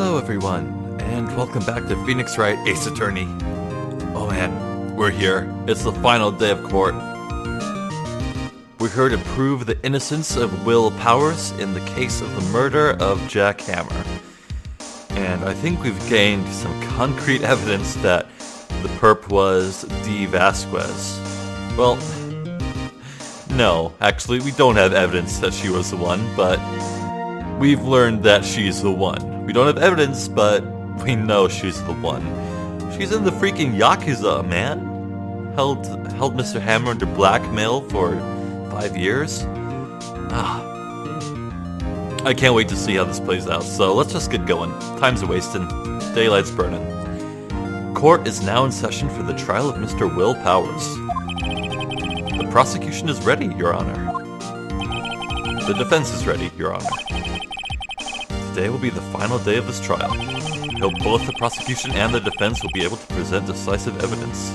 Hello everyone, and welcome back to Phoenix Wright, Ace Attorney. Oh man, we're here. It's the final day of court. We're here to prove the innocence of Will Powers in the case of the murder of Jack Hammer. And I think we've gained some concrete evidence that the perp was Dee Vasquez. Well, no, actually we don't have evidence that she was the one, but we've learned that she's the one. We don't have evidence, but we know she's the one. She's in the freaking Yakuza, man. Held Mr. Hammer under blackmail for 5 years. I can't wait to see how this plays out, so let's just get going. Time's a-wasting. Daylight's burning. Court is now in session for the trial of Mr. Will Powers. The prosecution is ready, Your Honor. The defense is ready, Your Honor. Today will be the final day of this trial. I hope both the prosecution and the defense will be able to present decisive evidence.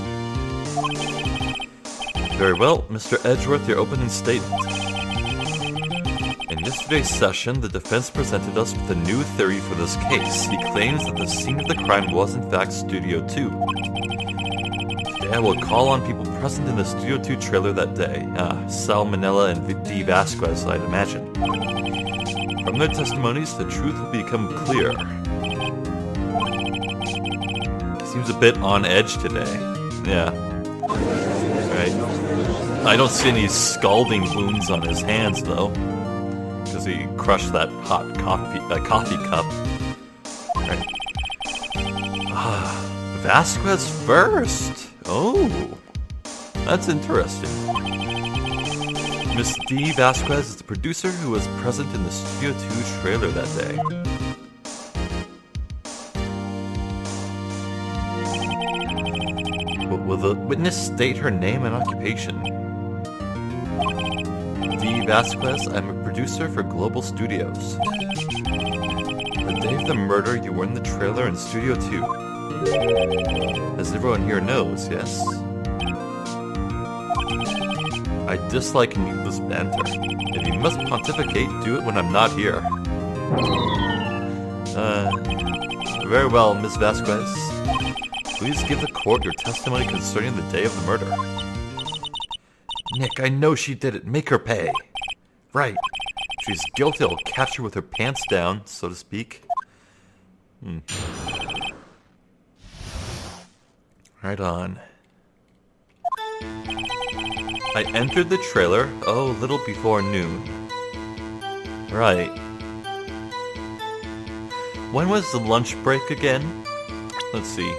Very well, Mr. Edgeworth, your opening statement. In yesterday's session, the defense presented us with a new theory for this case. He claims that the scene of the crime was in fact Studio 2. Today I will call on people present in the Studio 2 trailer that day. Salmonella and Dee Vasquez, I'd imagine. From their testimonies, the truth will become clear. He seems a bit on edge today. Yeah. Right. I don't see any scalding wounds on his hands, though. Because he crushed that hot coffee cup. Right. Vasquez first! Oh! That's interesting. Miss Dee Vasquez is the producer who was present in the Studio 2 trailer that day. Will the witness state her name and occupation? Dee Vasquez, I'm a producer for Global Studios. The day of the murder, you were in the trailer in Studio 2. As everyone here knows, yes? I dislike needless banter. If you must pontificate, do it when I'm not here. Very well, Ms. Vasquez. Please give the court your testimony concerning the day of the murder. Nick, I know she did it. Make her pay. Right. If she's guilty, I'll catch her with her pants down, so to speak. Right on. I entered the trailer, little before noon. Right. When was the lunch break again? Let's see.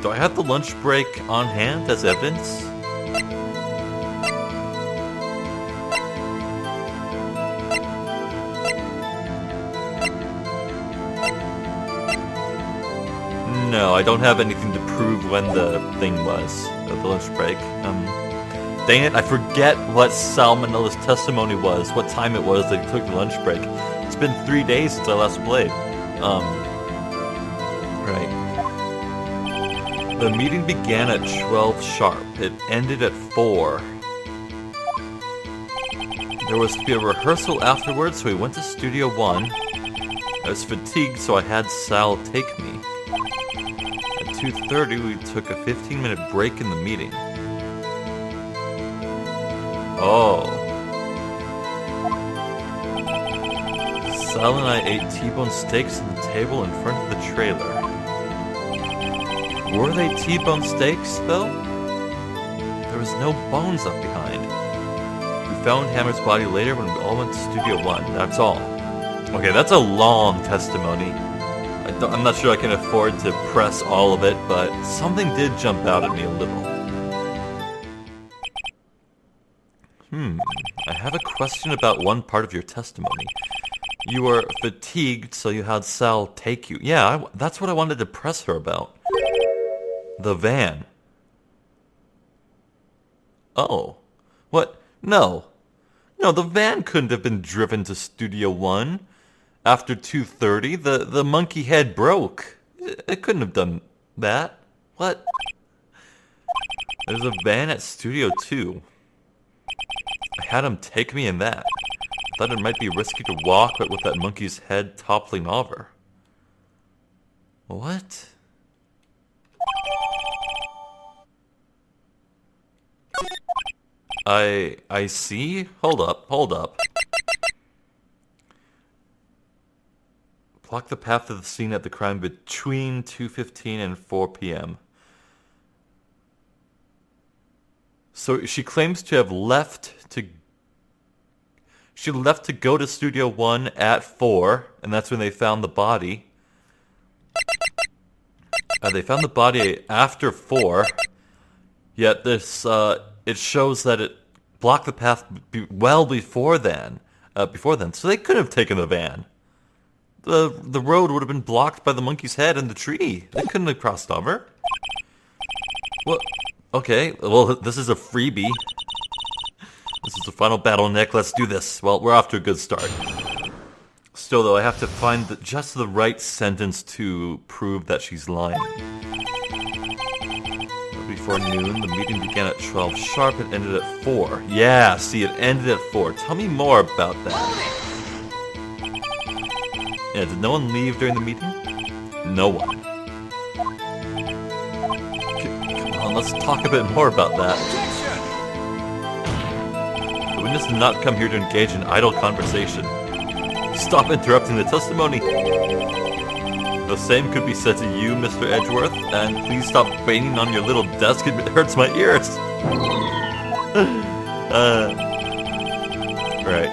Do I have the lunch break on hand as evidence? No, I don't have anything to prove when the thing was, the lunch break. Dang it, I forget what Salmonella's testimony was, what time it was that he took the lunch break. It's been 3 days since I last played. Right. The meeting began at 12 sharp. It ended at 4. There was to be a rehearsal afterwards, so we went to Studio 1. I was fatigued, so I had Sal take me. At 2:30, we took a 15-minute break in the meeting. Oh. Sal and I ate T-bone steaks on the table in front of the trailer. Were they T-bone steaks, though? There was no bones left behind. We found Hammer's body later when we all went to Studio 1, that's all. Okay, that's a long testimony. I'm not sure I can afford to press all of it, but something did jump out at me a little. I have a question about one part of your testimony. You were fatigued, so you had Sal take you. Yeah, that's what I wanted to press her about. The van. Oh. What? No. No, the van couldn't have been driven to Studio 1 after 2:30. The monkey head broke. It couldn't have done that. What? There's a van at Studio 2. I had him take me in that. Thought it might be risky to walk, but with that monkey's head toppling over. What? I see? Hold up. Block the path to the scene at the crime between 2:15 and 4 p.m. So she claims to have left to go to Studio 1 at 4, and that's when they found the body. They found the body after 4, yet this it shows that it blocked the path well before then. So they couldn't have taken the van. The road would have been blocked by the monkey's head and the tree. They couldn't have crossed over. Well, okay. Well, this is a freebie. This is the final battle, Nick. Let's do this. Well, we're off to a good start. Still, though, I have to find just the right sentence to prove that she's lying. Before noon, the meeting began at 12 sharp. It ended at 4. Yeah, see, it ended at 4. Tell me more about that. Yeah, did no one leave during the meeting? No one. Come on, let's talk a bit more about that. The witness did not come here to engage in idle conversation. Stop interrupting the testimony. The same could be said to you, Mr. Edgeworth, and please stop banging on your little desk, it hurts my ears. Right.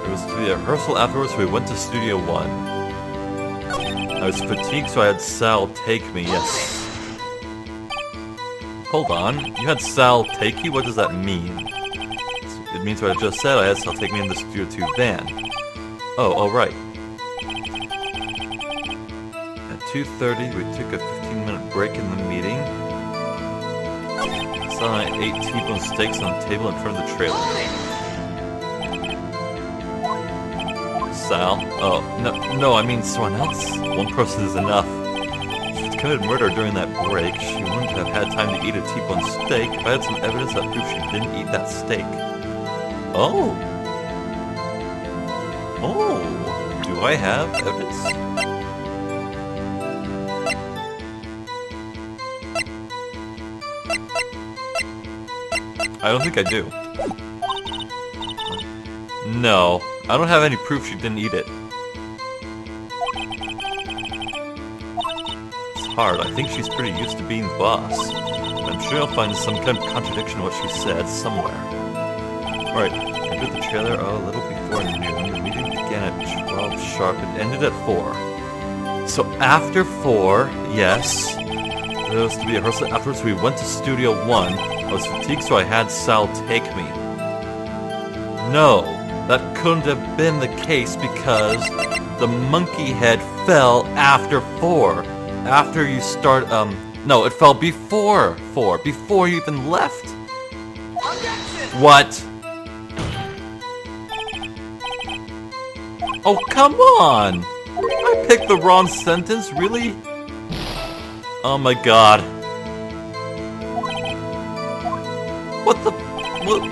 There was to be a rehearsal afterwards, so we went to Studio 1. I was fatigued, so I had Sal take me, yes. Hold on, you had Sal take you? What does that mean? It means what I just said, I had Sal take me in the Studio 2 van. Oh, right. At 2:30, we took a 15-minute break in the meeting. Sal and I ate T-bone steaks on a table in front of the trailer. Sal? Oh, no, I mean someone else. One person is enough. She committed murder during that break. She wouldn't have had time to eat a T-bone steak if I had some evidence that proved she didn't eat that steak. Oh, do I have evidence? I don't think I do. No, I don't have any proof she didn't eat it. It's hard. I think she's pretty used to being the boss. I'm sure I'll find some kind of contradiction in what she said somewhere. Alright, I did the trailer a little before noon. The meeting began at 12 sharp. It ended at 4. So after 4, yes. There was to be a rehearsal afterwards. We went to Studio 1. I was fatigued, so I had Sal take me. No, that couldn't have been the case because the monkey head fell after 4. After you start, no, it fell before 4. Before you even left. Objection! What? Oh, come on! I picked the wrong sentence, really? Oh my god. What the... What?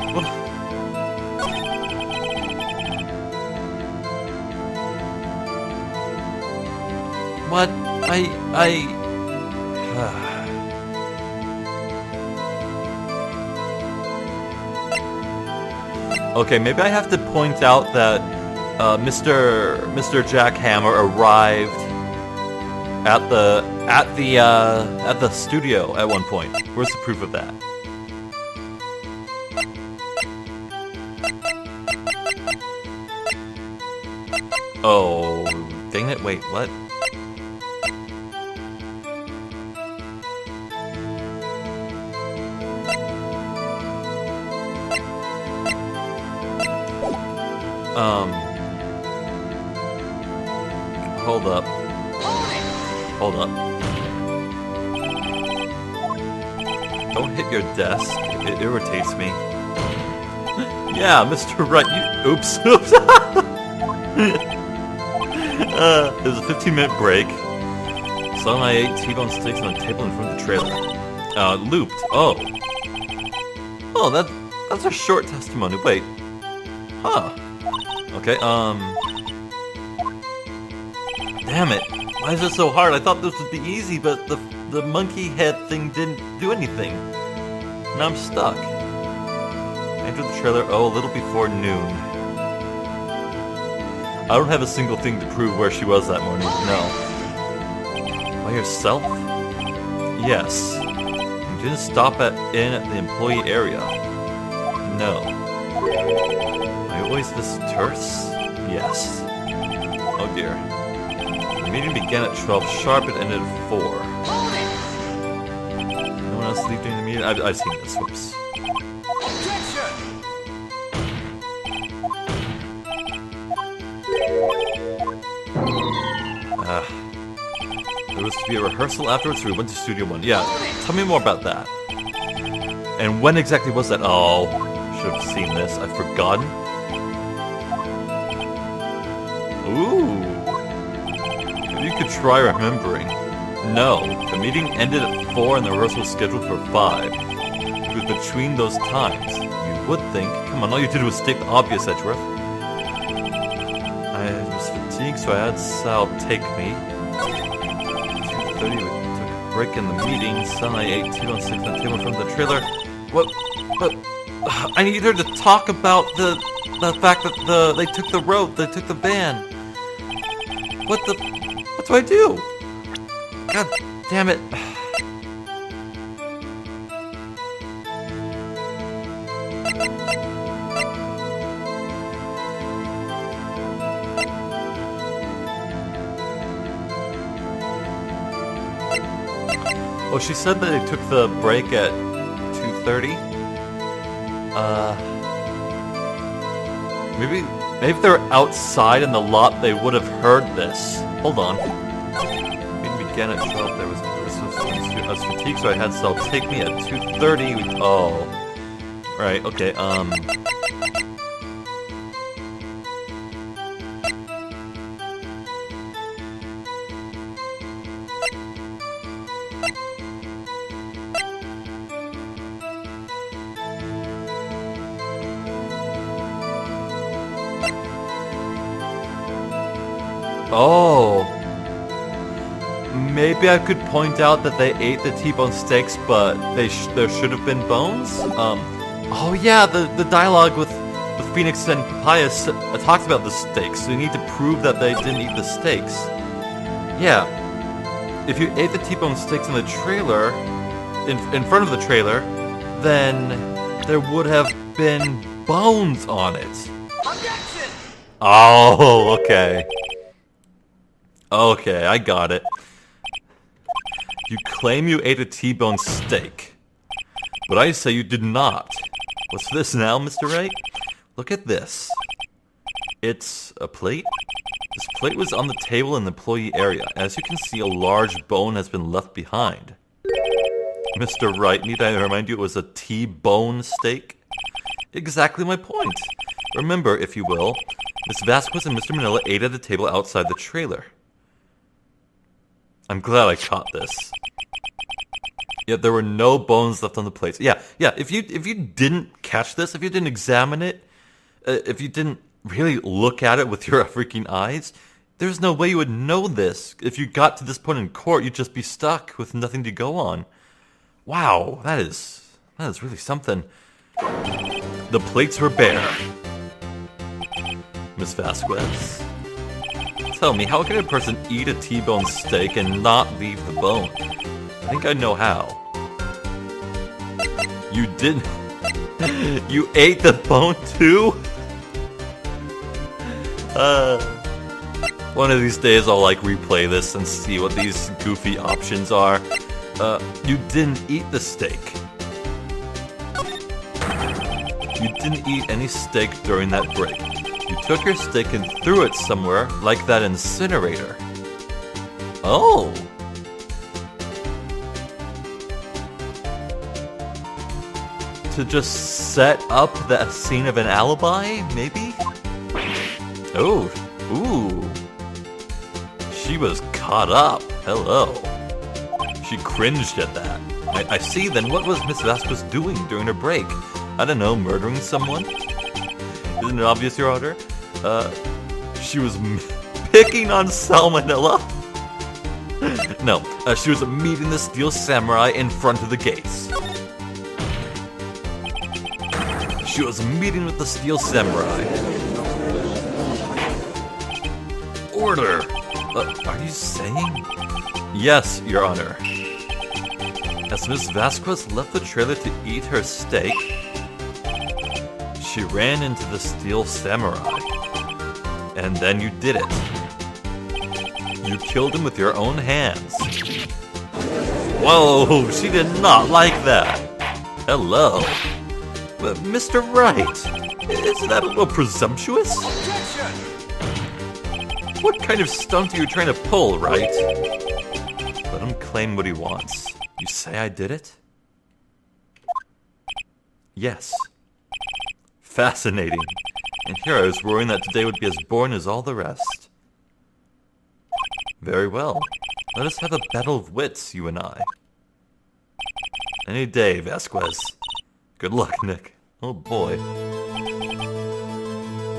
What? Okay, maybe I have to point out that Mr. Jackhammer arrived at the studio at one point. Where's the proof of that? Oh, dang it! Wait, what? Hold up. Don't hit your desk. It irritates me. Yeah, Mr. Wright, you... Oops. It was a 15-minute break. Sal and I ate T-bone steaks on a table in front of the trailer. Looped. Oh, that's a short testimony. Wait, Huh. Okay, damn it. Why is it so hard? I thought this would be easy, but the monkey head thing didn't do anything. Now I'm stuck. Entered the trailer, a little before noon. I don't have a single thing to prove where she was that morning, no. By yourself? Yes. You didn't stop in at the employee area? No. I always this terse? Yes. Oh dear. The meeting began at 12 sharp and ended at 4. No one else leave during the meeting? I've seen this. Whoops. There was to be a rehearsal afterwards, so we went to Studio 1. Yeah, tell me more about that. And when exactly was that? Oh, should have seen this. I've forgotten. Ooh. Maybe you could try remembering. No, the meeting ended at 4 and the rehearsal was scheduled for 5. It was between those times. You would think. Come on, all you did was state the obvious, Edgeworth. I was fatigued, so I had Sal take me. 2:30, we took a break in the meeting. Son, I ate 2 on 6 on the table from the trailer. What? But I need her to talk about the fact that they took the road, they took the van. What do I do? God damn it. Oh, she said that they took the break at 2:30. Maybe if they were outside in the lot, they would have heard this. Hold on. Meeting began at 12. I was fatigued, so I had Sal take me at 2:30. Oh, right. Okay. Oh, maybe I could point out that they ate the T-bone steaks, but there should have been bones. Oh yeah, the dialogue with Phoenix and Papaya talks about the steaks, so you need to prove that they didn't eat the steaks. Yeah, if you ate the T-bone steaks in the trailer, in front of the trailer, then there would have been bones on it. Objection! Oh, okay. Okay, I got it. You claim you ate a T-bone steak, but I say you did not. What's this now, Mr. Wright? Look at this. It's a plate? This plate was on the table in the employee area. As you can see, a large bone has been left behind. Mr. Wright, need I remind you it was a T-bone steak? Exactly my point. Remember, if you will, Miss Vasquez and Mr. Manila ate at the table outside the trailer. I'm glad I caught this. Yet there were no bones left on the plates. Yeah. If you didn't catch this, if you didn't examine it, if you didn't really look at it with your freaking eyes, there's no way you would know this. If you got to this point in court, you'd just be stuck with nothing to go on. Wow, that is really something. The plates were bare. Miss Vasquez. Tell me, how can a person eat a T-bone steak and not leave the bone? I think I know how. You didn't... You ate the bone too? One of these days I'll replay this and see what these goofy options are. You didn't eat the steak. You didn't eat any steak during that break. You took your steak and threw it somewhere, like that incinerator. Oh! To just set up that scene of an alibi, maybe? Oh, ooh. She was caught up. Hello. She cringed at that. I see, then what was Miss Vasquez doing during her break? I don't know, murdering someone? Isn't it obvious, Your Honor? She was picking on Salmonella. No, she was meeting the Steel Samurai in front of the gates. She was meeting with the Steel Samurai. Order! Are you saying? Yes, Your Honor. As Miss Vasquez left the trailer to eat her steak, she ran into the Steel Samurai. And then you did it. You killed him with your own hands. Whoa, she did not like that. Hello. But Mr. Wright, isn't that a little presumptuous? What kind of stunt are you trying to pull, Wright? Let him claim what he wants. You say I did it? Yes. Fascinating. And here I was worrying that today would be as boring as all the rest. Very well. Let us have a battle of wits, you and I. Any day, Vasquez. Good luck, Nick. Oh boy.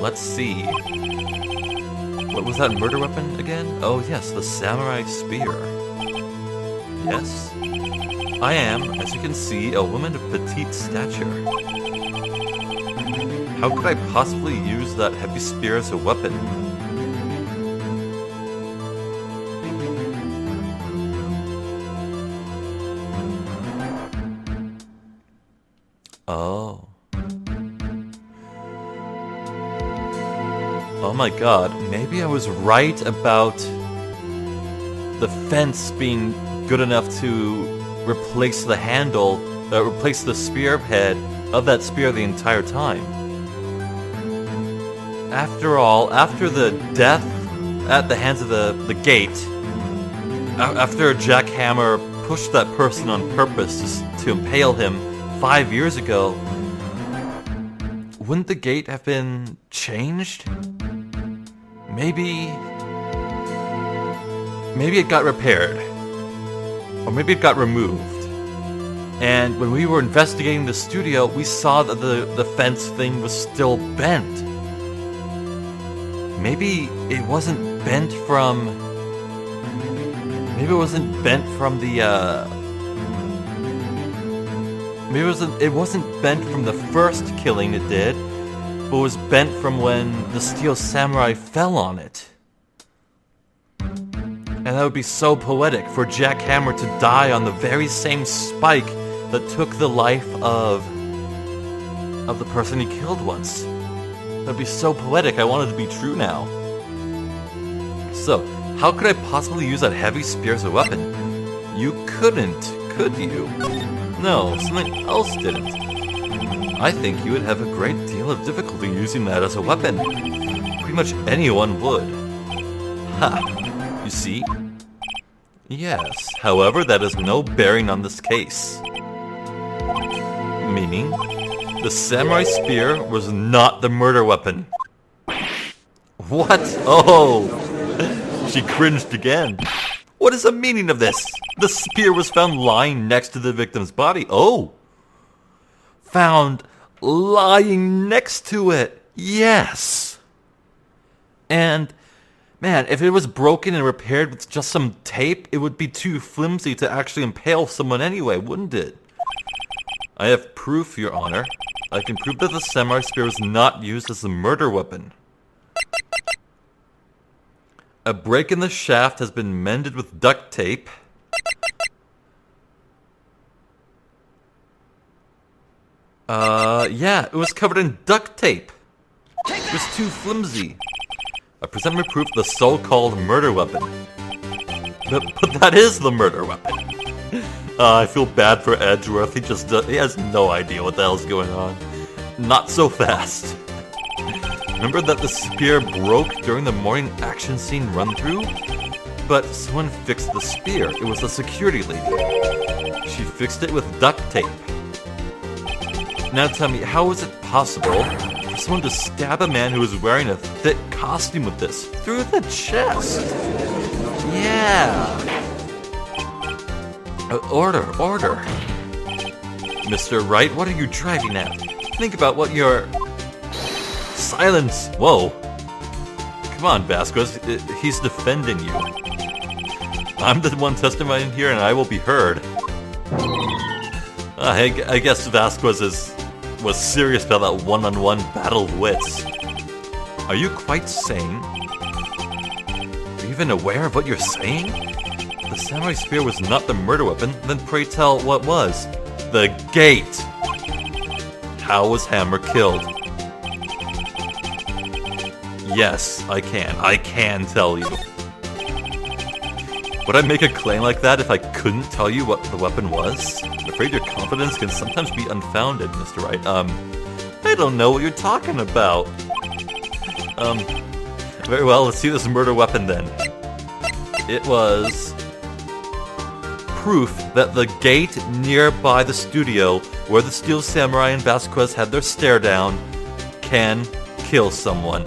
Let's see. What was that murder weapon again? Oh yes, the samurai spear. Yes? I am, as you can see, a woman of petite stature. How could I possibly use that heavy spear as a weapon? Oh. Oh my god, maybe I was right about the fence being good enough to replace the handle, replace the spearhead of that spear the entire time. After all, after the death at the hands of the gate, after Jack Hammer pushed that person on purpose to impale him 5 years ago, wouldn't the gate have been changed? Maybe it got repaired. Or maybe it got removed. And when we were investigating the studio, we saw that the fence thing was still bent. Maybe it wasn't bent from... Maybe it wasn't bent from the, Maybe it wasn't bent from the first killing it did, but was bent from when the Steel Samurai fell on it. And that would be so poetic for Jack Hammer to die on the very same spike that took the life of the person he killed once. That would be so poetic, I want it to be true now. So, how could I possibly use that heavy spear as a weapon? You couldn't, could you? No, something else didn't. I think you would have a great deal of difficulty using that as a weapon. Pretty much anyone would. Ha! You see? Yes, however, that has no bearing on this case. Meaning, the samurai spear was not the murder weapon. What? Oh! She cringed again. What is the meaning of this? The spear was found lying next to the victim's body. Oh! Found lying next to it. Yes! And... man, if it was broken and repaired with just some tape, it would be too flimsy to actually impale someone anyway, wouldn't it? I have proof, Your Honor. I can prove that the samurai spear was not used as a murder weapon. A break in the shaft has been mended with duct tape. Yeah, it was covered in duct tape. It was too flimsy. I present my proof of the so-called murder weapon. But that is the murder weapon. I feel bad for Edgeworth. He has no idea what the hell's going on. Not so fast. Remember that the spear broke during the morning action scene run-through? But someone fixed the spear. It was a security lady. She fixed it with duct tape. Now tell me, how is it possible for someone to stab a man who was wearing a thick costume with this through the chest? Yeah. Order. Mr. Wright, what are you driving at? Think about what you're... Silence! Whoa. Come on, Vasquez. He's defending you. I'm the one testifying here, and I will be heard. I guess Vasquez was serious about that one-on-one battle of wits. Are you quite sane? Are you even aware of what you're saying? If the samurai spear was not the murder weapon, then pray tell what was? The gate! How was Hammer killed? Yes, I can. I can tell you. Would I make a claim like that if I couldn't tell you what the weapon was? I'm afraid your confidence can sometimes be unfounded, Mr. Wright. I don't know what you're talking about. Very well, let's see this murder weapon then. It was proof that the gate nearby the studio where the Steel Samurai and Vasquez had their stare down can kill someone.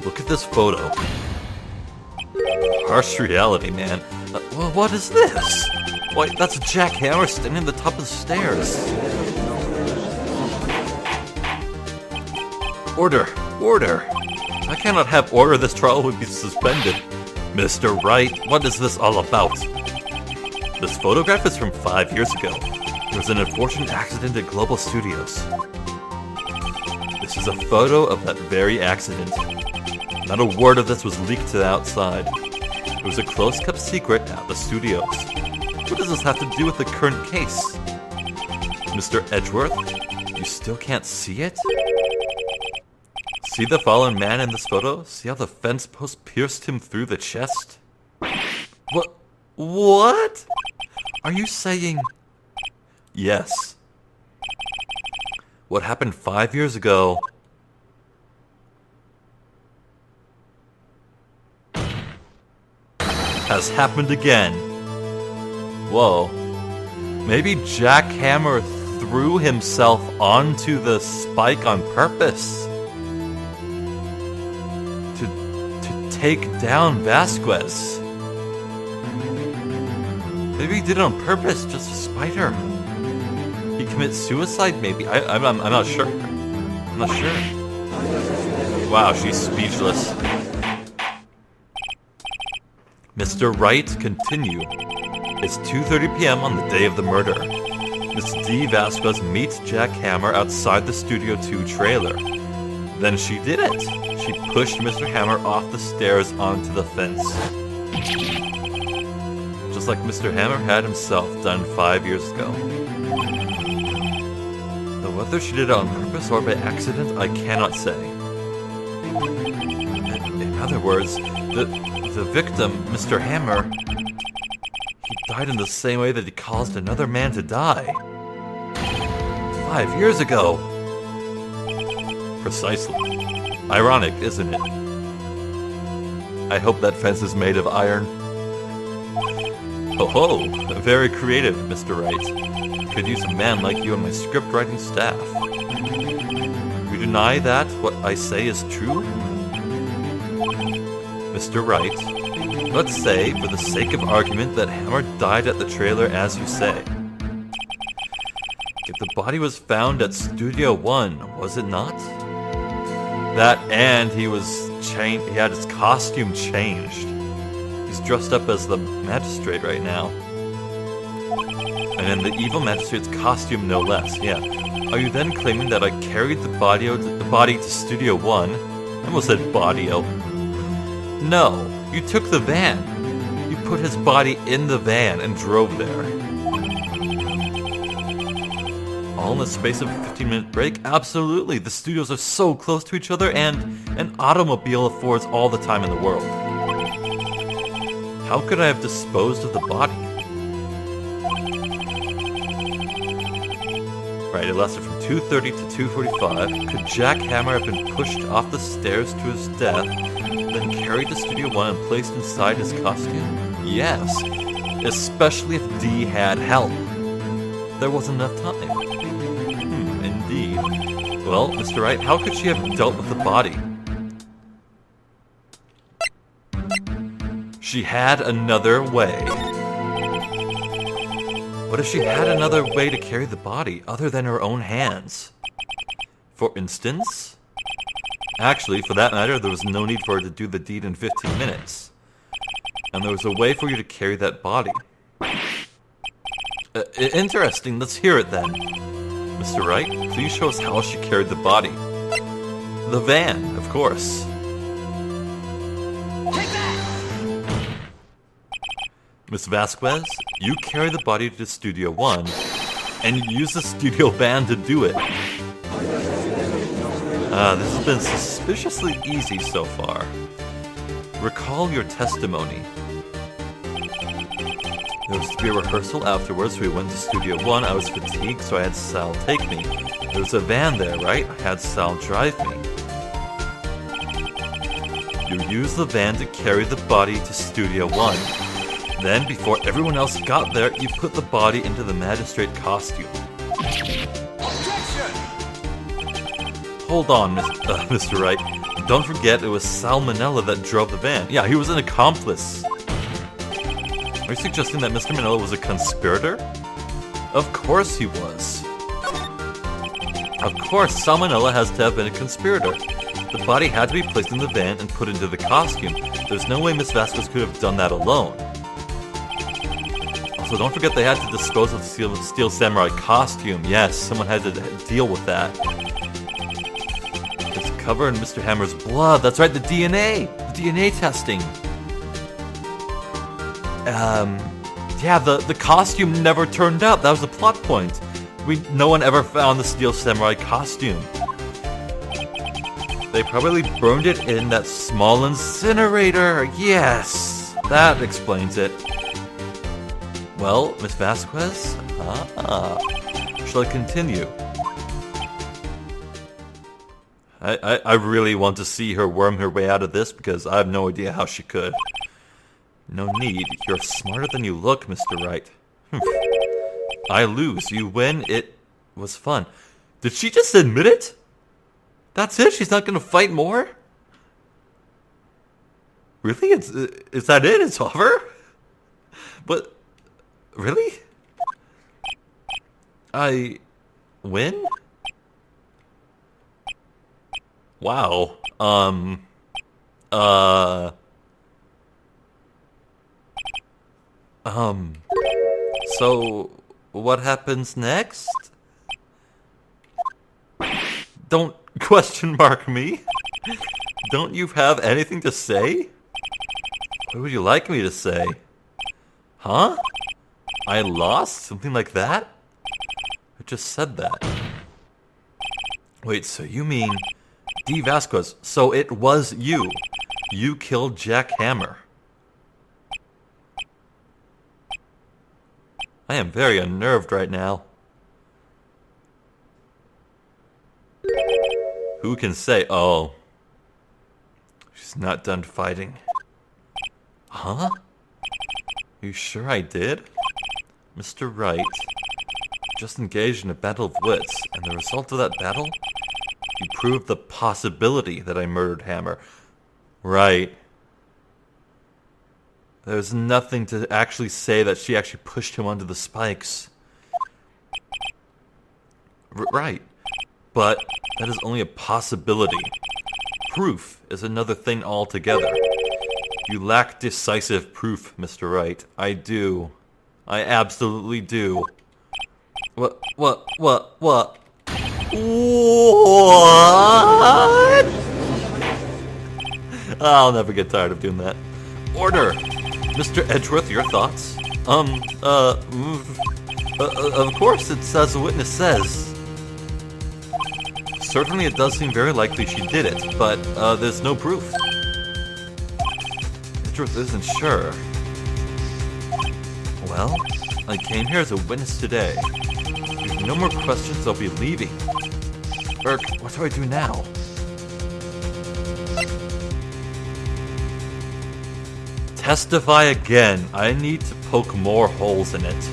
Look at this photo. Harsh reality, man. Well, what is this? Why, that's Jack Hammer standing at the top of the stairs. Order! Order! I cannot have order. This trial would be suspended. Mr. Wright, what is this all about? This photograph is from 5 years ago. There was an unfortunate accident at Global Studios. This is a photo of that very accident. Not a word of this was leaked to the outside. It was a close-kept secret at the studios. What does this have to do with the current case? Mr. Edgeworth, you still can't see it? See the fallen man in this photo? See how the fence post pierced him through the chest? What? What? Are you saying... Yes. What happened 5 years ago... has happened again. Whoa. Maybe Jack Hammer threw himself onto the spike on purpose. To take down Vasquez. Maybe he did it on purpose just to spite her. He commits suicide, maybe. I'm not sure. I'm not sure. Wow, she's speechless. Mr. Wright, continue. It's 2:30 p.m. on the day of the murder. Miss Dee Vasquez meets Jack Hammer outside the Studio 2 trailer. Then she did it. She pushed Mr. Hammer off the stairs onto the fence. Just like Mr. Hammer had himself done 5 years ago. Though whether she did it on purpose or by accident, I cannot say. In other words, the victim, Mr. Hammer, he died in the same way that he caused another man to die. 5 years ago. Precisely. Ironic, isn't it? I hope that fence is made of iron. Oh, very creative, Mr. Wright. Could use a man like you on my script writing staff. You deny that what I say is true? Mr. Wright, let's say, for the sake of argument, that Hammer died at the trailer as you say. If the body was found at Studio 1, was it not? That and he had his costume changed. He's dressed up as the magistrate right now. And in the evil magistrate's costume, no less, yeah. Are you then claiming that I carried the body to Studio 1? I almost said body-o. No, you took the van. You put his body in the van and drove there. All in the space of a 15-minute break? Absolutely, the studios are so close to each other and an automobile affords all the time in the world. How could I have disposed of the body? Right, it lasted from 2:30 to 2:45. Could Jack Hammer have been pushed off the stairs to his death, then carried to Studio 1 and placed inside his costume? Yes, especially if Dee had help. There wasn't enough time. Indeed. Well, Mr. Wright, how could she have dealt with the body? She had another way. What if she had another way to carry the body other than her own hands? For instance? Actually, for that matter, there was no need for her to do the deed in 15 minutes. And there was a way for you to carry that body. Interesting, let's hear it then. Mr. Wright, please show us how she carried the body. The van, of course. Take that! Miss Vasquez, you carry the body to Studio 1, and you use the studio van to do it. This has been suspiciously easy so far. Recall your testimony. There was to be a rehearsal afterwards, so we went to Studio 1. I was fatigued, so I had Sal take me. There was a van there, right? I had Sal drive me. You used the van to carry the body to Studio 1. Then, before everyone else got there, you put the body into the magistrate costume. Objection! Hold on, Mr. Wright. Don't forget, it was Salmonella that drove the van. Yeah, he was an accomplice. Are you suggesting that Mr. Manila was a conspirator? Of course he was. Of course, Salmonella has to have been a conspirator. The body had to be placed in the van and put into the costume. There's no way Miss Vasquez could have done that alone. Also, don't forget they had to dispose of the Steel Samurai costume. Yes, someone had to deal with that. It's covered in Mr. Hammer's blood. That's right, the DNA! The DNA testing. Yeah, the costume never turned up. That was the plot point. No one ever found the Steel Samurai costume. They probably burned it in that small incinerator. Yes, that explains it. Well, Miss Vasquez? Shall I continue? I really want to see her worm her way out of this because I have no idea how she could. No need. You're smarter than you look, Mr. Wright. I lose. You win. It was fun. Did she just admit it? That's it? She's not going to fight more? Really? Is that it? It's over? But... Really? I... win? Wow. So, what happens next? Don't question mark me. Don't you have anything to say? What would you like me to say? Huh? I lost? Something like that? I just said that. Wait, so you mean... Dee Vasquez, so it was you. You killed Jack Hammer. I am very unnerved right now. Who can say, oh, she's not done fighting. Huh? You sure I did? Mr. Wright just engaged in a battle of wits, and the result of that battle? You proved the possibility that I murdered Hammer. Right. There's nothing to actually say that she actually pushed him onto the spikes. Right. But that is only a possibility. Proof is another thing altogether. You lack decisive proof, Mr. Wright. I do. I absolutely do. What? What? I'll never get tired of doing that. Order! Mr. Edgeworth, your thoughts? Of course, it's as the witness says. Certainly it does seem very likely she did it, but, there's no proof. Edgeworth isn't sure. Well, I came here as a witness today. If no more questions, I'll be leaving. Burke, what do I do now? Testify again. I need to poke more holes in it.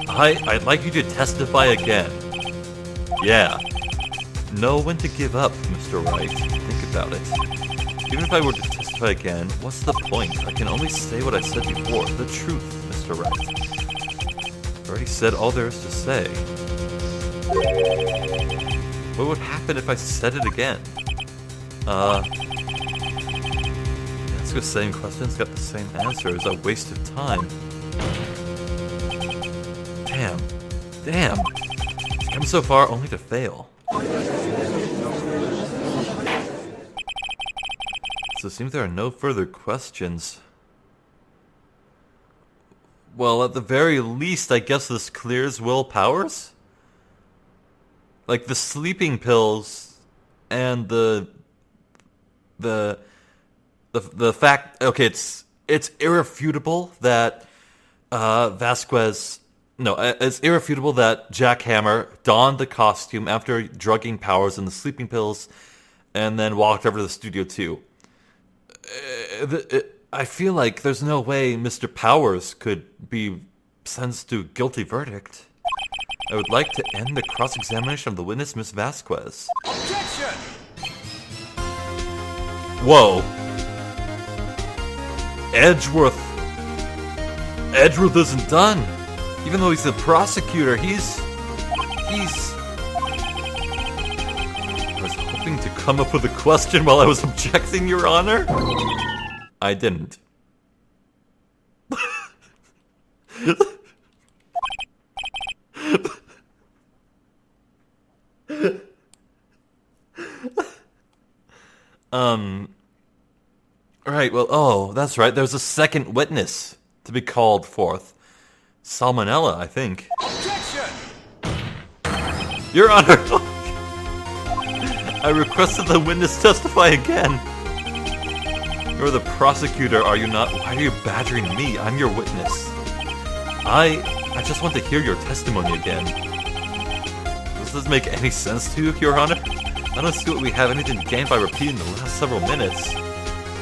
I'd like you to testify again. Yeah. Know when to give up, Mr. Wright. Think about it. Even if I were to testify again, what's the point? I can only say what I said before. The truth, Mr. Wright. already said all there is to say. What would happen if I said it again? Ask the same questions, got the same answers. A waste of time. Damn. It's come so far only to fail. So it seems there are no further questions. Well, at the very least, I guess this clears Will Powers? Like, the sleeping pills and the fact... Okay, it's irrefutable that Vasquez... No, it's irrefutable that Jack Hammer donned the costume after drugging Powers and the sleeping pills and then walked over to the studio too. I feel like there's no way Mr. Powers could be sentenced to a guilty verdict. I would like to end the cross-examination of the witness, Miss Vasquez. Objection! Whoa. Edgeworth isn't done. Even though he's the prosecutor, he's... I was hoping to come up with a question while I was objecting, Your Honor. I didn't. Right, well, oh, that's right, there's a second witness to be called forth. Salmonella, I think. Objection! Your Honor! I requested the witness testify again. You're the prosecutor, are you not? Why are you badgering me? I'm your witness. I just want to hear your testimony again. Does this make any sense to you, Your Honor? I don't see what we have anything to gain by repeating the last several minutes.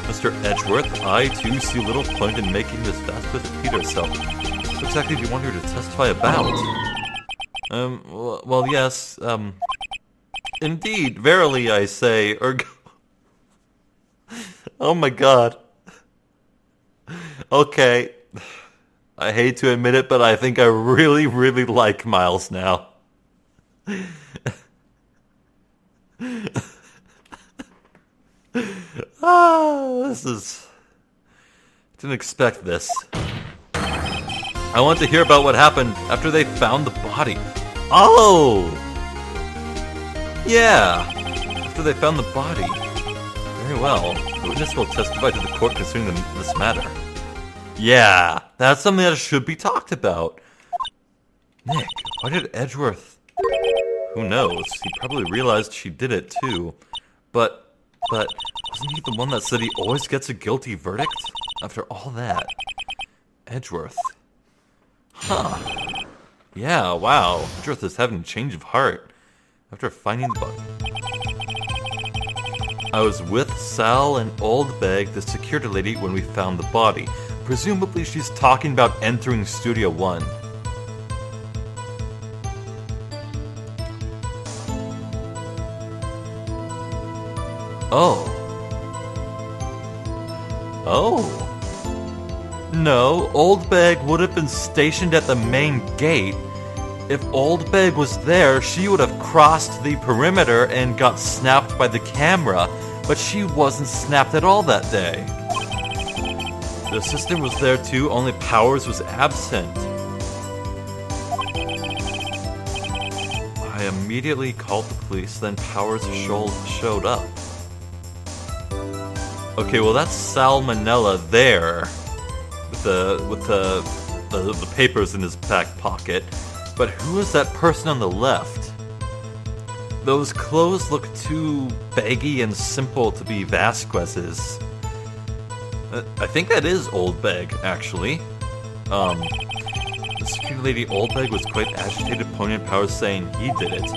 Mr. Edgeworth, I too see little point in making Miss Vasquez repeat herself. What exactly do you want her to testify about? Well, yes, indeed, verily I say, oh my god. Okay. I hate to admit it, but I think I really, really like Miles now. This is... Didn't expect this. I want to hear about what happened after they found the body. Oh! Yeah! After they found the body. Very well. The witness will testify to the court concerning this matter. Yeah! That's something that should be talked about. Nick, why did Edgeworth... Who knows? He probably realized she did it too. But wasn't he the one that said he always gets a guilty verdict? After all that. Edgeworth. Huh. Yeah, wow. Edgeworth is having a change of heart. After finding the body. I was with Sal and Oldbag, the security lady, when we found the body. Presumably she's talking about entering Studio 1. Oh. No, Oldbag would have been stationed at the main gate. If Oldbag was there, she would have crossed the perimeter and got snapped by the camera, but she wasn't snapped at all that day. The assistant was there too, only Powers was absent. I immediately called the police, then Powers showed up. Okay, well that's Salmonella there, with the papers in his back pocket. But who is that person on the left? Those clothes look too baggy and simple to be Vasquez's. I think that is Oldbag, actually. The security lady Oldbag was quite agitated, pointing at Powers, saying he did it.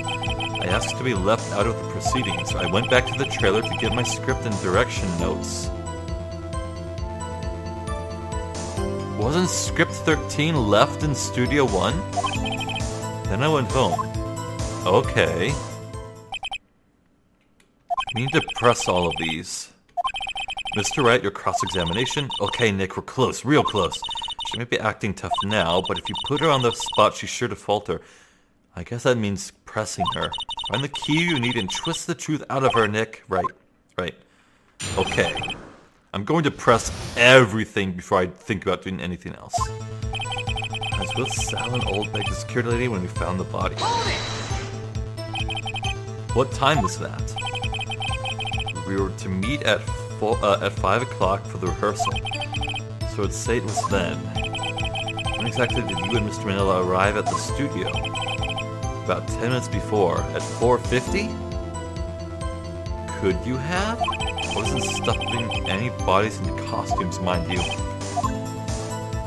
I asked to be left out of the proceedings. I went back to the trailer to get my script and direction notes. Wasn't script 13 left in Studio 1? Then I went home. Okay. We need to press all of these. Mr. Wright, your cross-examination? Okay, Nick, we're close, real close. She may be acting tough now, but if you put her on the spot, she's sure to falter. I guess that means pressing her. Find the key you need and twist the truth out of her, Nick. Right. Okay. I'm going to press everything before I think about doing anything else. I was with Sal and Oldbag, the security lady, when we found the body. What time was that? We were to meet at 5 o'clock for the rehearsal. So I'd say it was then. When exactly did you and Mr. Manila arrive at the studio? About 10 minutes before, at 4:50? Could you have? I wasn't stuffing any bodies into costumes, mind you.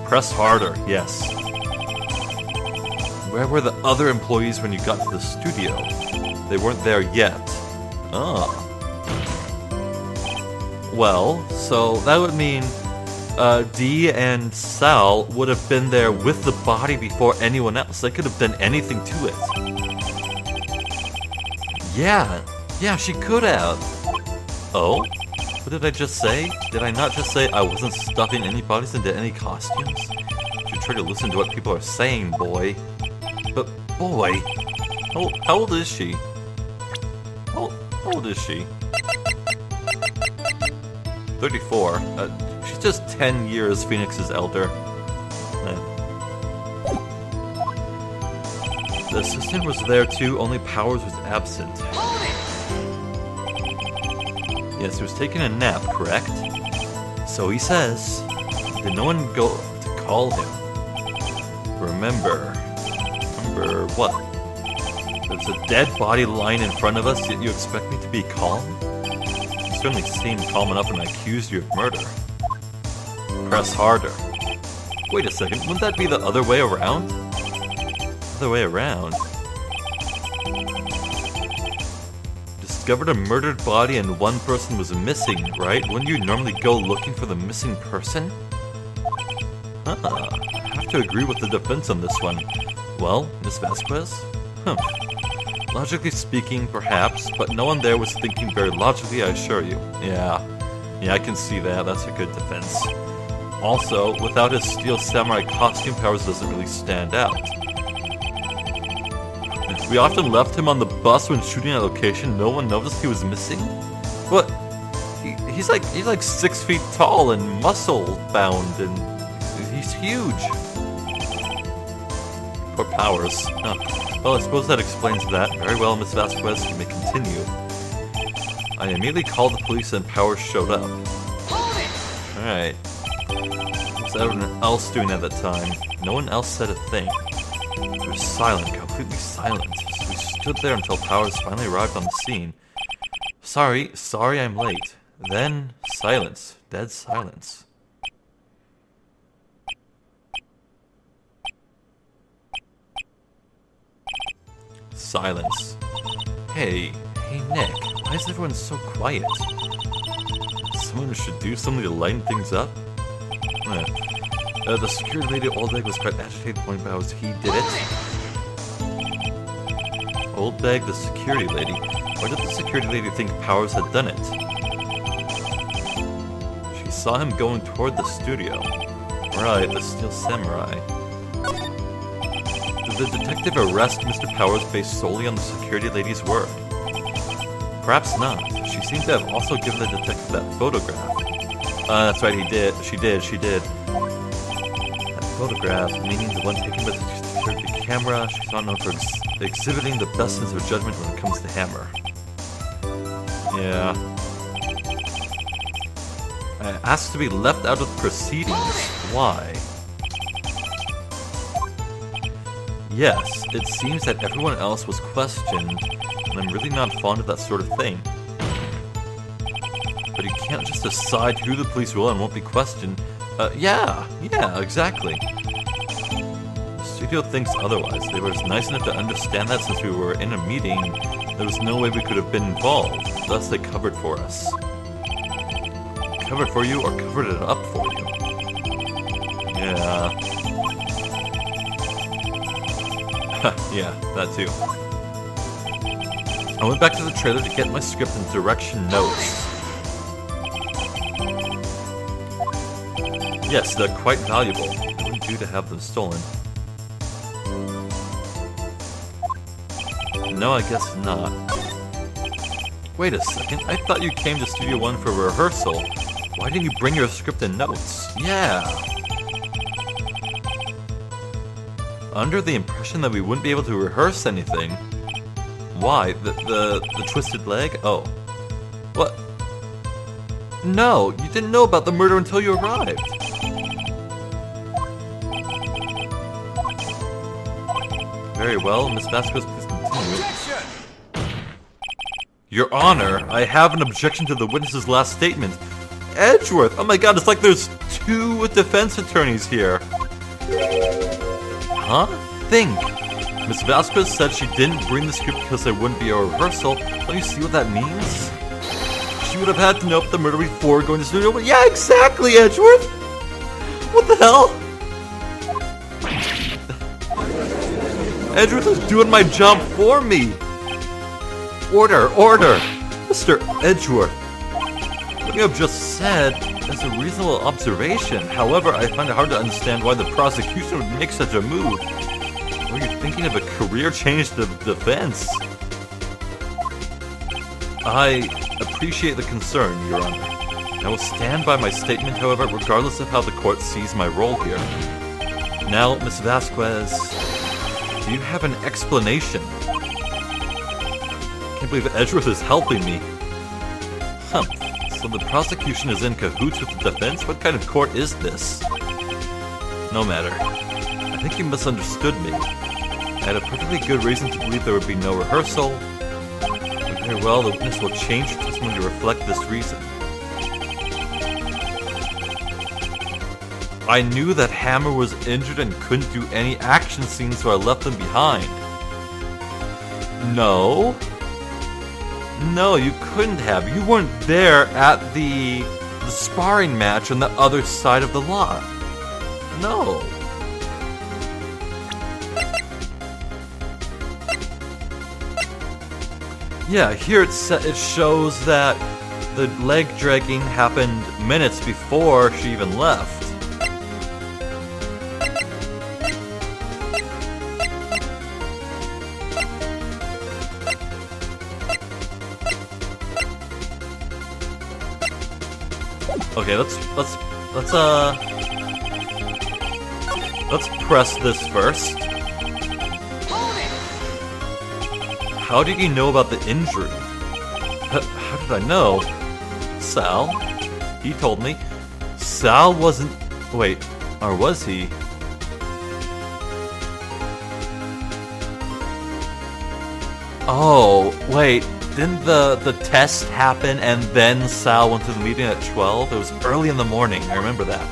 Press harder, yes. Where were the other employees when you got to the studio? They weren't there yet. Oh. Well, so that would mean Dee and Sal would have been there with the body before anyone else. They could have done anything to it. Yeah, she could have. Oh? What did I just say? Did I not just say I wasn't stuffing any bodies into any costumes? You should try to listen to what people are saying, boy. But, boy, how old is she? How old is she? 34. She's just 10 years Phoenix's elder. The assistant was there too, only Powers was absent. Yes, he was taking a nap, correct? So he says. Did no one go to call him? Remember what? There's a dead body lying in front of us, yet you expect me to be calm? You certainly seemed calm enough when I accused you of murder. Press harder. Wait a second, wouldn't that be the other way around? Other way around? Discovered a murdered body and one person was missing, right? Wouldn't you normally go looking for the missing person? I have to agree with the defense on this one. Well, Miss Vasquez? Logically speaking, perhaps, but no one there was thinking very logically, I assure you. Yeah, I can see that. That's a good defense. Also, without his steel samurai costume, Powers doesn't really stand out. We often left him on the bus when shooting at location. No one noticed he was missing. What? He's like 6 feet tall and muscle bound, and he's huge. Poor Powers. Well, I suppose that explains that. Very well, Miss Vasquez, you may continue. I immediately called the police and Powers showed up. Alright. What's everyone else doing at that time? No one else said a thing. It was silent, completely silent. So we stood there until Powers finally arrived on the scene. Sorry I'm late. Then, silence. Dead silence. Silence. Hey, Nick, why is everyone so quiet? Someone should do something to lighten things up? The security lady Oldbag was quite agitated, pointing out he did it. Oldbag, the security lady? Why did the security lady think Powers had done it? She saw him going toward the studio. Right, the Steel Samurai. Did the detective arrest Mr. Powers based solely on the security lady's word? Perhaps not. She seemed to have also given the detective that photograph. That's right, she did. That photograph, meaning the one taken by the security camera, she's not known for exhibiting the best sense of judgment when it comes to Hammer. Yeah. Asked to be left out of proceedings. Why? Yes, it seems that everyone else was questioned, and I'm really not fond of that sort of thing. But you can't just decide who the police will and won't be questioned. Yeah, exactly. The studio thinks otherwise. They were nice enough to understand that since we were in a meeting, there was no way we could have been involved. Thus they covered for us. Covered for you or covered it up for you? Yeah. Yeah, that too. I went back to the trailer to get my script and direction notes. Yes, they're quite valuable. I wouldn't do to have them stolen. No, I guess not. Wait a second, I thought you came to Studio One for rehearsal. Why didn't you bring your script and notes? Yeah. Under the impression that we wouldn't be able to rehearse anything. Why? The twisted leg? Oh. What? No, you didn't know about the murder until you arrived. Very well, Miss Vasquez, please continue. Objection! Your Honor, I have an objection to the witness's last statement. Edgeworth! Oh my god, it's like there's two defense attorneys here. Huh? Think. Miss Vasquez said she didn't bring the script because there wouldn't be a rehearsal. Don't you see what that means? She would have had to know the murder before going to studio. Yeah, exactly, Edgeworth! What the hell? Edgeworth is doing my job for me! Order! Order! Mr. Edgeworth! What you have just said is a reasonable observation. However, I find it hard to understand why the prosecution would make such a move. Were you thinking of a career change to defense? I appreciate the concern, Your Honor. I will stand by my statement, however, regardless of how the court sees my role here. Now, Miss Vasquez, do you have an explanation? I can't believe Edgeworth is helping me. Huh. So the prosecution is in cahoots with the defense? What kind of court is this? No matter. I think you misunderstood me. I had a perfectly good reason to believe there would be no rehearsal. Very well, the witness will change her testimony to reflect this reason. I knew that Hammer was injured and couldn't do any action scenes, so I left them behind. No. No, you couldn't have. You weren't there at the sparring match on the other side of the lot. No. Yeah, here it shows that the leg dragging happened minutes before she even left. Okay, let's press this first. How did he know about the injury? How did I know? Sal? He told me. Sal wasn't... Wait, or was he? Oh, wait. Didn't the test happen and then Sal went to the meeting at 12? It was early in the morning, I remember that.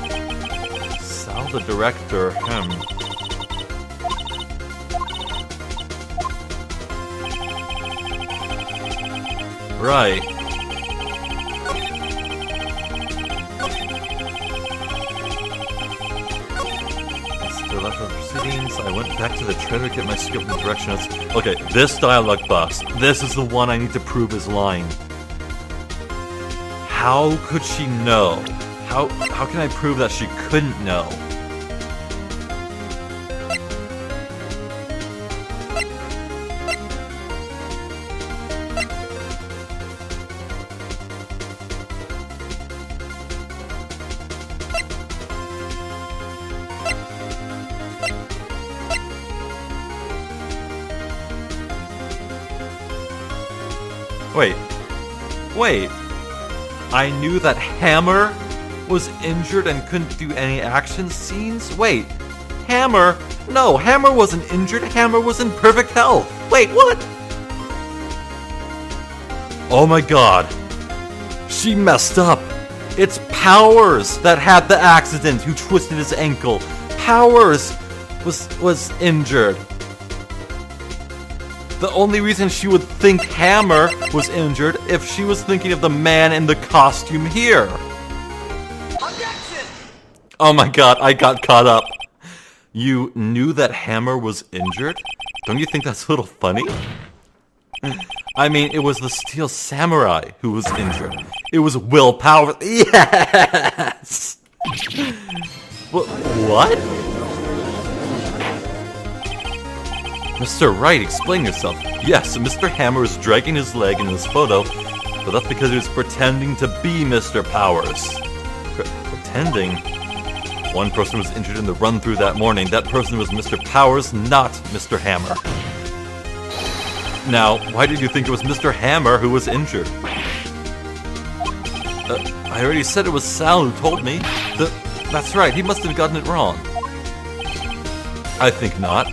Sal the director, Right. After left of proceedings, I went back to the trailer to get my script and direction notes. Okay, this dialogue box. This is the one I need to prove is lying. How could she know? How can I prove that she couldn't know? Wait. I knew that Hammer was injured and couldn't do any action scenes? Wait, Hammer? No, Hammer wasn't injured. Hammer was in perfect health. Wait, what? Oh my god. She messed up. It's Powers that had the accident who twisted his ankle. Powers was injured. The only reason she would think Hammer was injured if she was thinking of the man in the costume here. Objection! Oh my god, I got caught up. You knew that Hammer was injured? Don't you think that's a little funny? I mean, it was the Steel Samurai who was injured. It was Will Powers. Yes! What? Mr. Wright, explain yourself. Yes, Mr. Hammer was dragging his leg in this photo, but that's because he was pretending to be Mr. Powers. Pretending? One person was injured in the run-through that morning. That person was Mr. Powers, not Mr. Hammer. Now, why did you think it was Mr. Hammer who was injured? I already said it was Sal who told me. That's right, he must have gotten it wrong. I think not.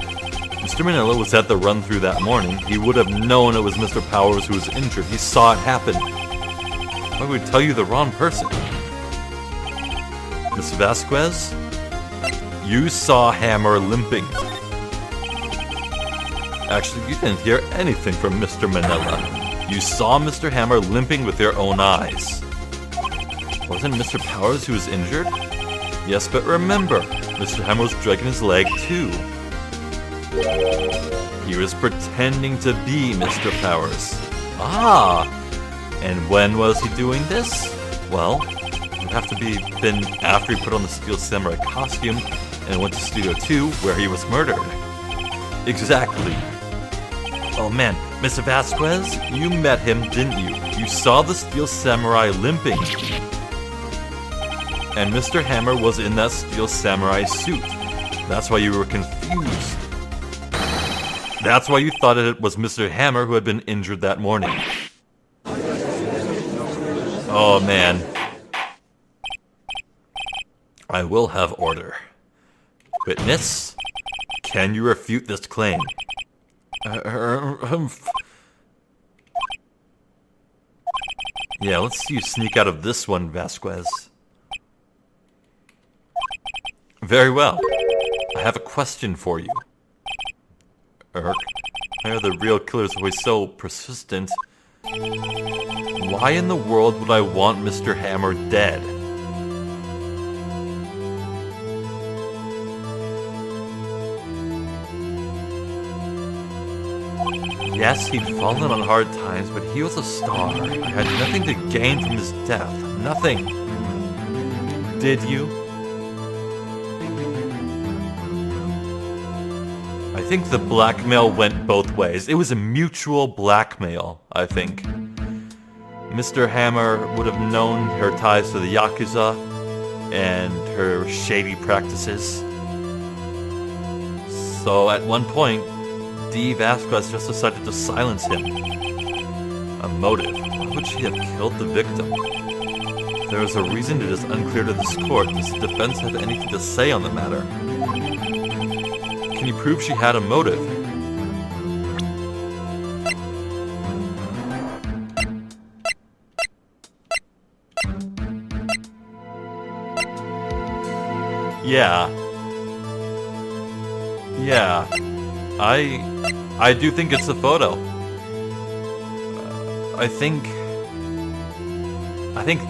Mr. Manila was at the run-through that morning. He would have known it was Mr. Powers who was injured. He saw it happen. Why would we tell you the wrong person? Miss Vasquez? You saw Hammer limping. Actually, you didn't hear anything from Mr. Manila. You saw Mr. Hammer limping with your own eyes. Wasn't Mr. Powers who was injured? Yes, but remember, Mr. Hammer was dragging his leg too. He was pretending to be Mr. Powers. Ah! And when was he doing this? Well, it would have to be been after he put on the Steel Samurai costume and went to Studio 2, where he was murdered. Exactly. Oh man, Mr. Vasquez, you met him, didn't you? You saw the Steel Samurai limping. And Mr. Hammer was in that Steel Samurai suit. That's why you were confused. That's why you thought it was Mr. Hammer who had been injured that morning. Oh man. I will have order. Witness, can you refute this claim? Yeah, let's see you sneak out of this one, Vasquez. Very well. I have a question for you. Why are the real killers always so persistent? Why in the world would I want Mr. Hammer dead? Yes, he'd fallen on hard times, but he was a star. I had nothing to gain from his death. Nothing. Did you? I think the blackmail went both ways. It was a mutual blackmail, I think. Mr. Hammer would have known her ties to the Yakuza and her shady practices. So at one point, Dee Vasquez just decided to silence him. A motive. Why would she have killed the victim? There is a reason it is unclear to this court. Does the defense have anything to say on the matter? Can you prove she had a motive? Yeah. I do think it's a photo. I think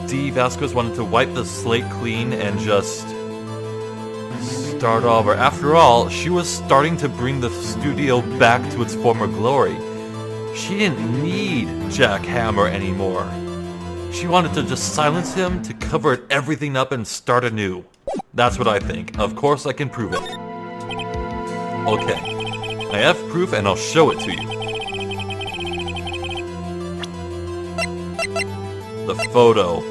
Dee Vasquez wanted to wipe the slate clean and just start over. After all, she was starting to bring the studio back to its former glory. She didn't need Jack Hammer anymore. She wanted to just silence him, to cover everything up and start anew. That's what I think. Of course I can prove it. Okay. I have proof and I'll show it to you. The photo.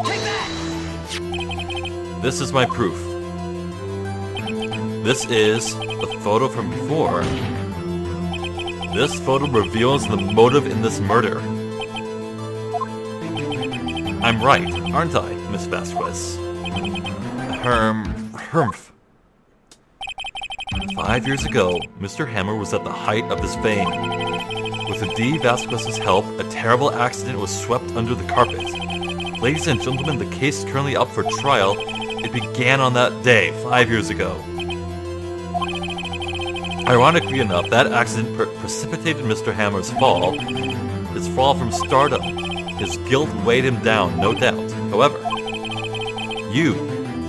Take that! This is my proof. This is the photo from before. This photo reveals the motive in this murder. I'm right, aren't I, Miss Vasquez? Humph. 5 years ago, Mr. Hammer was at the height of his fame. With Dee Vasquez's help, a terrible accident was swept under the carpet. Ladies and gentlemen, the case is currently up for trial. It began on that day, 5 years ago. Ironically enough, that accident precipitated Mr. Hammer's fall. His fall from stardom. His guilt weighed him down, no doubt. However, you,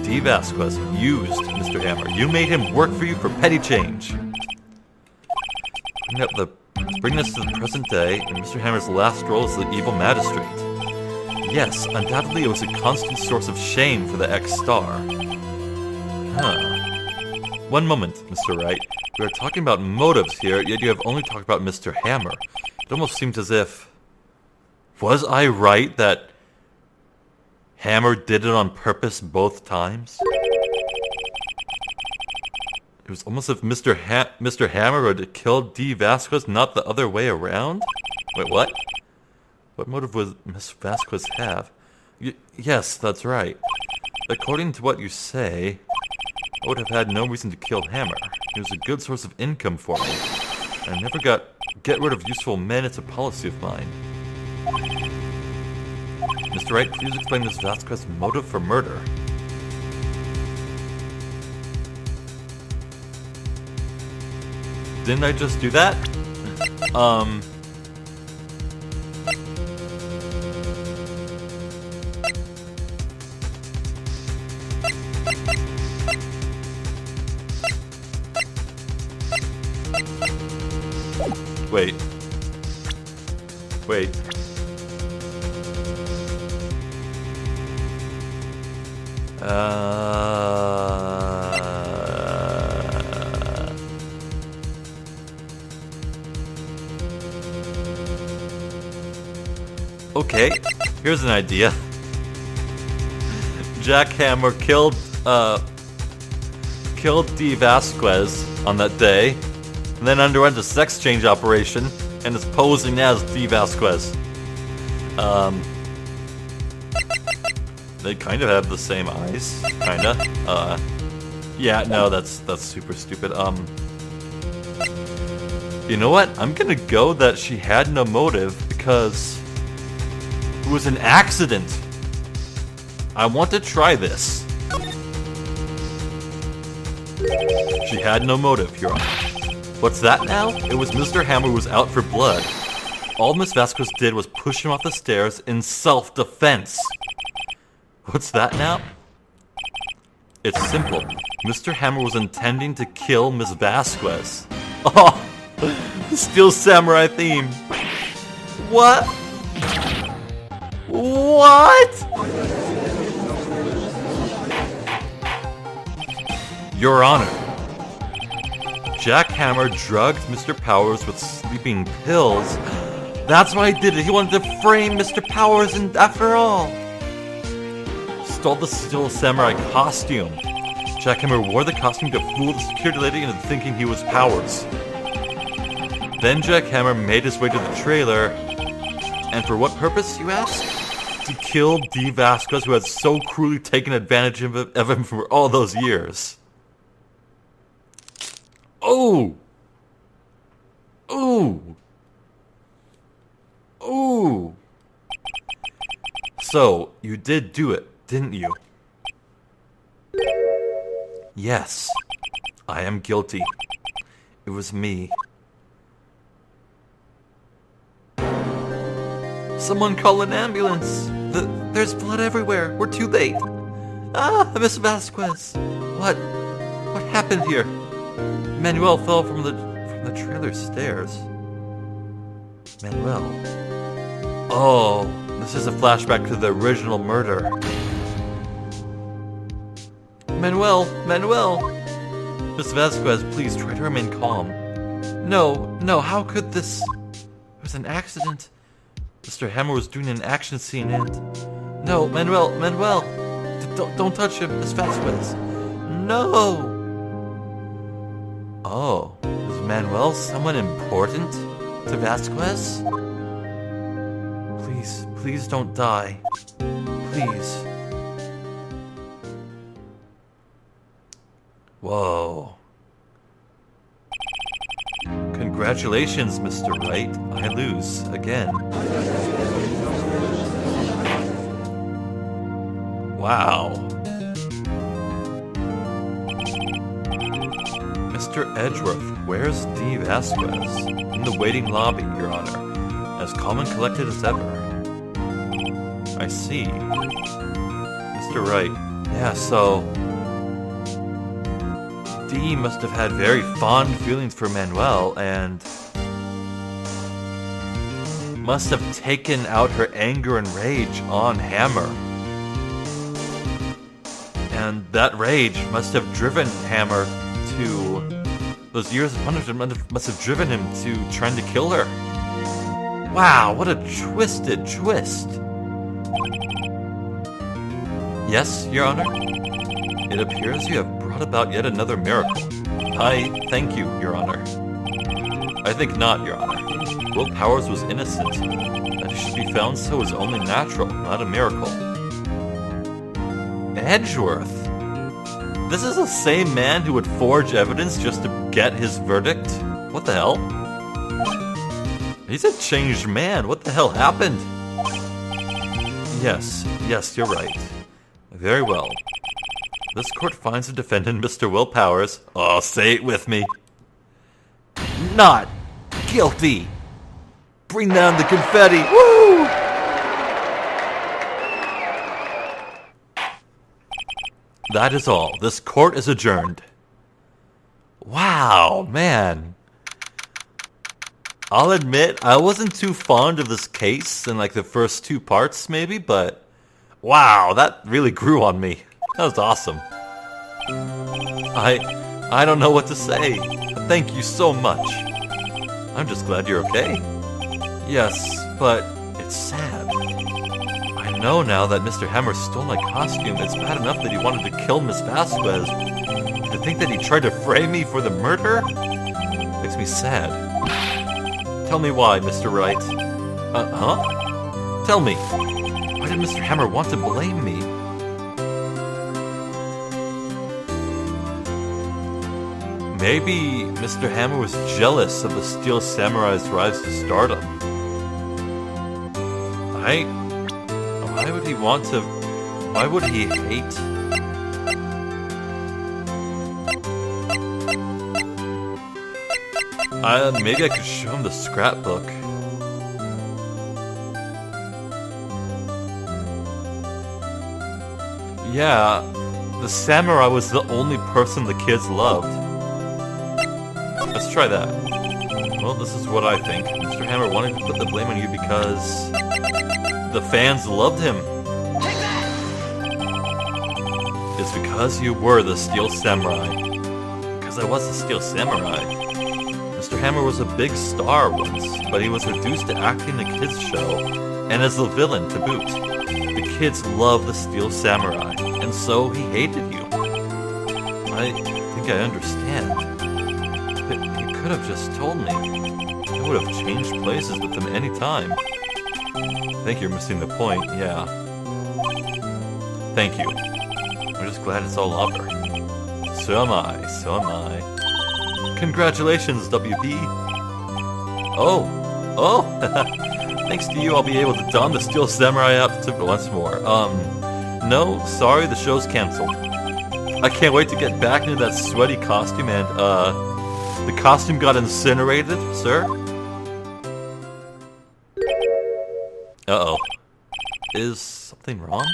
Dee Vasquez, used Mr. Hammer. You made him work for you for petty change. Bringing us to the present day, and Mr. Hammer's last role as the evil magistrate. Yes, undoubtedly it was a constant source of shame for the ex-star. One moment, Mr. Wright. We are talking about motives here, yet you have only talked about Mr. Hammer. It almost seems as if... Was I right that Hammer did it on purpose both times? It was almost as if Mr. Hammer would kill Dee Vasquez, not the other way around? Wait, what? What motive would Miss Vasquez have? Yes, that's right. According to what you say, I would have had no reason to kill Hammer. He was a good source of income for me. I never get rid of useful men, it's a policy of mine. Mr. Wright, please explain Miss Vasquez's motive for murder. Didn't I just do that? Wait. Okay, here's an idea. Jack Hammer killed Dee Vasquez on that day, and then underwent a sex change operation, and is posing as Dee Vasquez. They kind of have the same eyes, kinda. Yeah, no, that's super stupid. You know what? I'm gonna go that she had no motive because it was an accident. I want to try this. She had no motive, Your Honor. What's that now? It was Mr. Hammer who was out for blood. All Miss Vasquez did was push him off the stairs in self-defense. What's that now? It's simple. Mr. Hammer was intending to kill Miss Vasquez. Oh, the Steel Samurai theme. What? What? Your Honor, Jack Hammer drugged Mr. Powers with sleeping pills. That's why he did it. He wanted to frame Mr. Powers, and after all, stole the Steel Samurai costume. Jack Hammer wore the costume to fool the security lady into thinking he was Powers. Then Jack Hammer made his way to the trailer, and for what purpose, you ask? To kill Dee Vasquez, who had so cruelly taken advantage of him for all those years. Oh! Ooh! Ooh! So, you did do it, didn't you? Yes. I am guilty. It was me. Someone call an ambulance! There's blood everywhere. We're too late. Ah, Miss Vasquez. What happened here? Manuel fell from the trailer stairs. Manuel. Oh, this is a flashback to the original murder. Manuel. Miss Vasquez, please try to remain calm. No, how could this? It was an accident. Mr. Hammer was doing an action scene and... No, Manuel! Don't touch him, Miss Vasquez! No! Oh, is Manuel someone important to Vasquez? Please don't die. Please. Whoa. Congratulations, Mr. Wright. I lose again. Wow. Mr. Edgeworth, where's Dee Vasquez? In the waiting lobby, Your Honor. As calm and collected as ever. I see. Mr. Wright. Yeah, so... Dee must have had very fond feelings for Manuel, and... must have taken out her anger and rage on Hammer. And that rage must have driven Hammer to... Those years of punishment must have driven him to trying to kill her. Wow, what a twisted twist. Yes, Your Honor? It appears you have brought about yet another miracle. I thank you, Your Honor. I think not, Your Honor. Will Powers was innocent. That he should be found so is only natural, not a miracle. Edgeworth? This is the same man who would forge evidence just to get his verdict? What the hell? He's a changed man. What the hell happened? Yes, you're right. Very well. This court finds the defendant, Mr. Will Powers. Oh, say it with me. Not guilty. Bring down the confetti. Woo! That is all. This court is adjourned. Wow, man. I'll admit, I wasn't too fond of this case in like the first 2 parts maybe, but wow, that really grew on me. That was awesome. I don't know what to say. Thank you so much. I'm just glad you're okay. Yes, but it's sad. I know now that Mr. Hammer stole my costume. It's bad enough that he wanted to kill Miss Vasquez. To think that he tried to frame me for the murder makes me sad. Tell me why, Mr. Wright. Huh? Tell me. Why did Mr. Hammer want to blame me? Maybe Mr. Hammer was jealous of the Steel Samurai's rise to stardom. Why would he want to... Why would he hate... Maybe I could show him the scrapbook. Yeah, the samurai was the only person the kids loved. Let's try that. Well, this is what I think. Mr. Hammer wanted to put the blame on you because the fans loved him. Take that! It's because you were the Steel Samurai. Because I was the Steel Samurai. Mr. Hammer was a big star once, but he was reduced to acting in a kids' show, and as the villain to boot. The kids loved the Steel Samurai, and so he hated you. I think I understand. But he could have just told me. I would have changed places with him any time. I think you're missing the point, yeah. Thank you. I'm just glad it's all over. So am I, so am I. Congratulations, WP! Oh! Thanks to you, I'll be able to don the Steel Samurai outfit once more. No, sorry, the show's cancelled. I can't wait to get back into that sweaty costume and, the costume got incinerated, sir? Uh-oh. Is something wrong?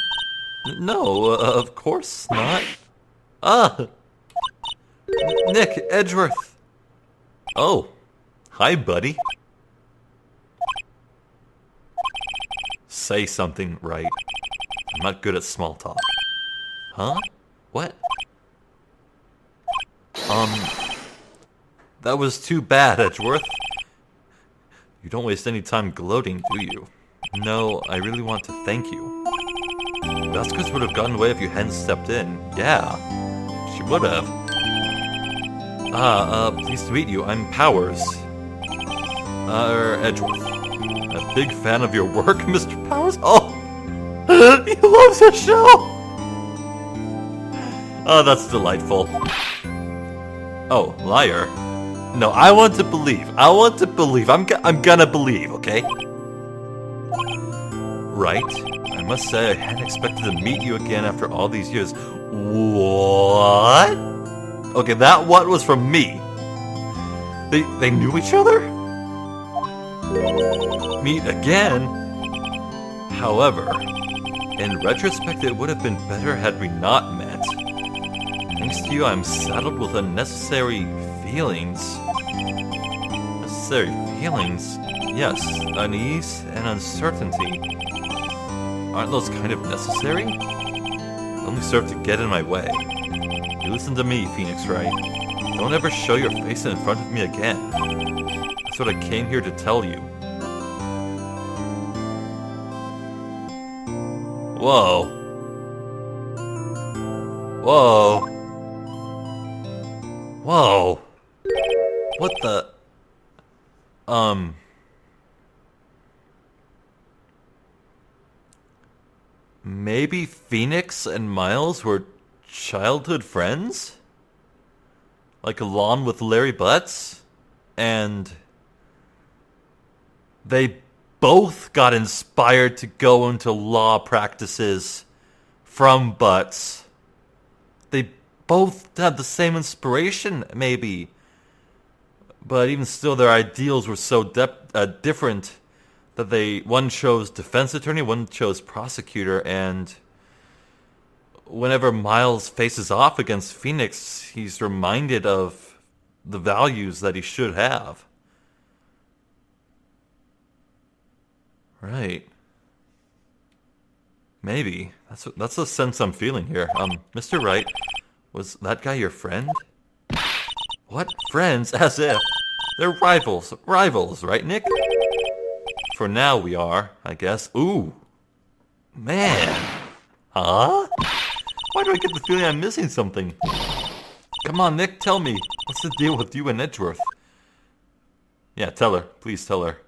No, of course not. Nick, Edgeworth! Oh, hi, buddy. Say something, right? I'm not good at small talk. Huh? What? That was too bad, Edgeworth. You don't waste any time gloating, do you? No, I really want to thank you. Vasquez would have gotten away if you hadn't stepped in. Yeah, she would have. Pleased to meet you. I'm Powers. Edgeworth. A big fan of your work, Mr. Powers? Oh! He loves the show! Oh, that's delightful. Oh, liar. No, I want to believe. I want to believe. I'm gonna believe, okay? Right. I must say I hadn't expected to meet you again after all these years. What? Okay, that what was from me. They knew each other? Meet again? However, in retrospect, it would have been better had we not met. Thanks to you, I'm saddled with unnecessary feelings. Necessary feelings? Yes, unease and uncertainty. Aren't those kind of necessary? They only serve to get in my way. You listen to me, Phoenix Wright. Don't ever show your face in front of me again. That's what I came here to tell you. Whoa. Whoa. Whoa. What the... Maybe Phoenix and Miles were childhood friends? Like along with Larry Butts? And they both got inspired to go into law practices from Butts. They both had the same inspiration, maybe. But even still, their ideals were so different that one chose defense attorney, one chose prosecutor, and whenever Miles faces off against Phoenix, he's reminded of the values that he should have. Right. Maybe. That's the sense I'm feeling here. Mr. Wright, was that guy your friend? What? Friends? As if. They're rivals. Rivals, right, Nick? For now we are, I guess. Ooh. Man. Huh? Why do I get the feeling I'm missing something? Come on, Nick, tell me. What's the deal with you and Edgeworth? Yeah, tell her. Please tell her.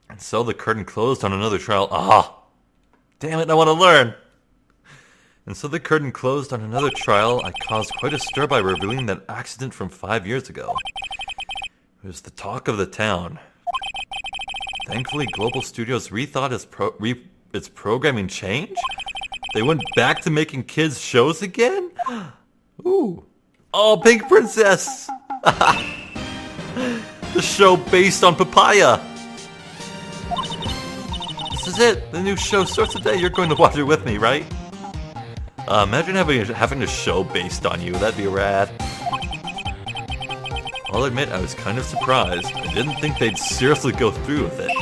And so the curtain closed on another trial. Ah! Damn it, I want to learn! And so the curtain closed on another trial. I caused quite a stir by revealing that accident from 5 years ago. It was the talk of the town. Thankfully, Global Studios rethought its programming change? They went back to making kids' shows again? Ooh. Oh, Pink Princess! The show based on Papaya! This is it! The new show starts today. You're going to watch it with me, right? Imagine having a show based on you. That'd be rad. I'll admit I was kind of surprised. I didn't think they'd seriously go through with it.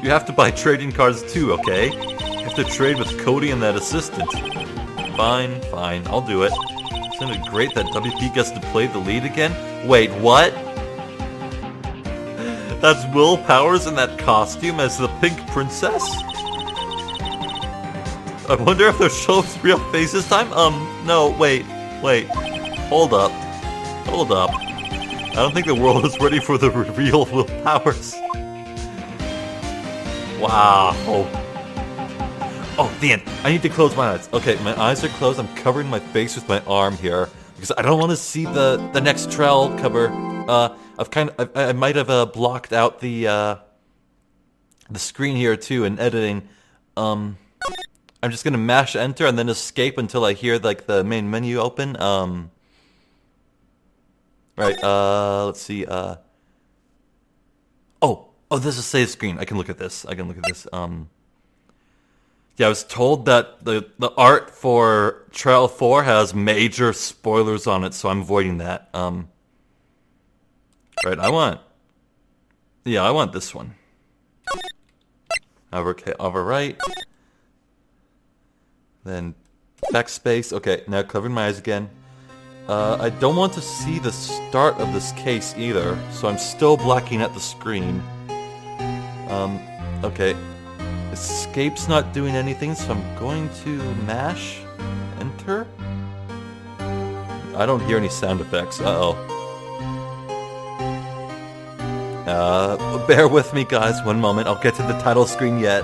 You have to buy trading cards too, okay? You have to trade with Cody and that assistant. Fine, I'll do it. Isn't it great that WP gets to play the lead again? Wait, what? That's Will Powers in that costume as the Pink Princess? I wonder if they'll show his real face this time? No, wait. Hold up. I don't think the world is ready for the reveal of Will Powers. Wow. Oh, the end. I need to close my eyes. Okay, my eyes are closed. I'm covering my face with my arm here because I don't want to see the next trail cover. I might have blocked out the screen here too in editing. I'm just gonna mash enter and then escape until I hear like the main menu open. Right. Let's see. Oh, this is a save screen. I can look at this. Yeah, I was told that the art for Trail 4 has major spoilers on it, so I'm avoiding that. Right, I want this one. Over right. Then backspace. Okay, now covering my eyes again. I don't want to see the start of this case either, so I'm still blacking out the screen. Okay. Escape's not doing anything, so I'm going to mash enter. I don't hear any sound effects. Bear with me, guys. One moment. I'll get to the title screen yet.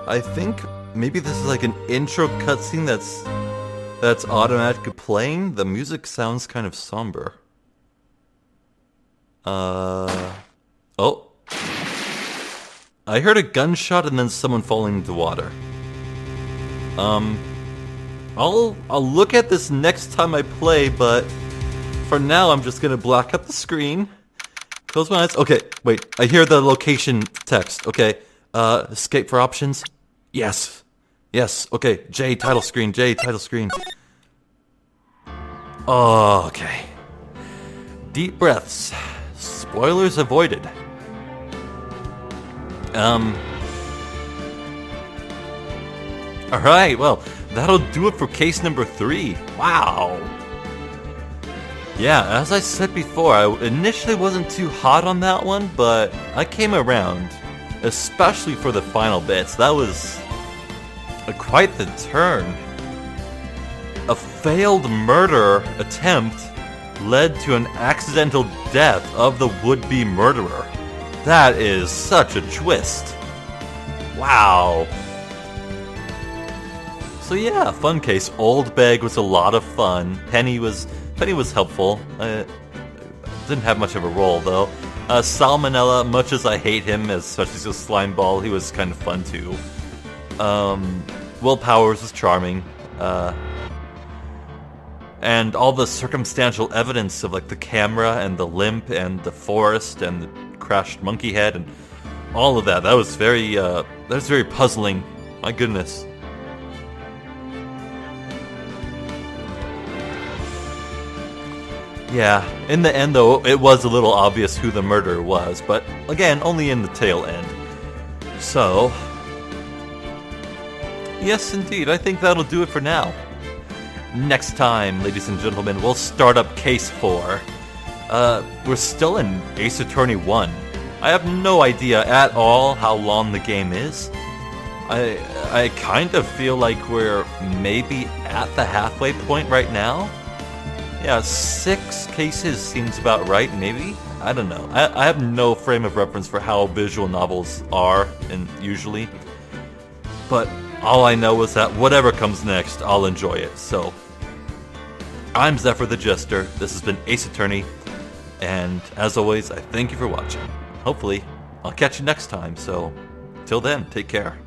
I think maybe this is like an intro cutscene that's automatically playing. The music sounds kind of somber. Oh. I heard a gunshot and then someone falling into water. I'll look at this next time I play, but for now I'm just gonna black out the screen. Close my eyes. Okay, wait. I hear the location text. Okay. Escape for options. Yes. Okay. J title screen. Oh, okay. Deep breaths. Spoilers avoided. Alright, well, that'll do it for case number 3. Wow. Yeah, as I said before, I initially wasn't too hot on that one, but I came around. Especially for the final bits. That was quite the turn. A failed murder attempt led to an accidental death of the would-be murderer. That is such a twist. Wow. So yeah, fun case. Oldbag was a lot of fun. Penny was helpful. Didn't have much of a role though. Salmonella, much as I hate him as such as a slime ball, he was kind of fun too. Will Powers was charming. And all the circumstantial evidence of like the camera and the limp and the forest and the crashed monkey head and all of that was very puzzling. My goodness. Yeah, in the end though, it was a little obvious who the murderer was, but again, only in the tail end. So, yes indeed, I think that'll do it for now. Next time, ladies and gentlemen, we'll start up Case 4. We're still in Ace Attorney 1. I have no idea at all how long the game is. I kind of feel like we're maybe at the halfway point right now. Yeah, 6 cases seems about right, maybe? I don't know. I have no frame of reference for how visual novels are, and usually. But all I know is that whatever comes next, I'll enjoy it. So, I'm Zephyr the Jester. This has been Ace Attorney. And as always, I thank you for watching. Hopefully, I'll catch you next time. So, till then, take care.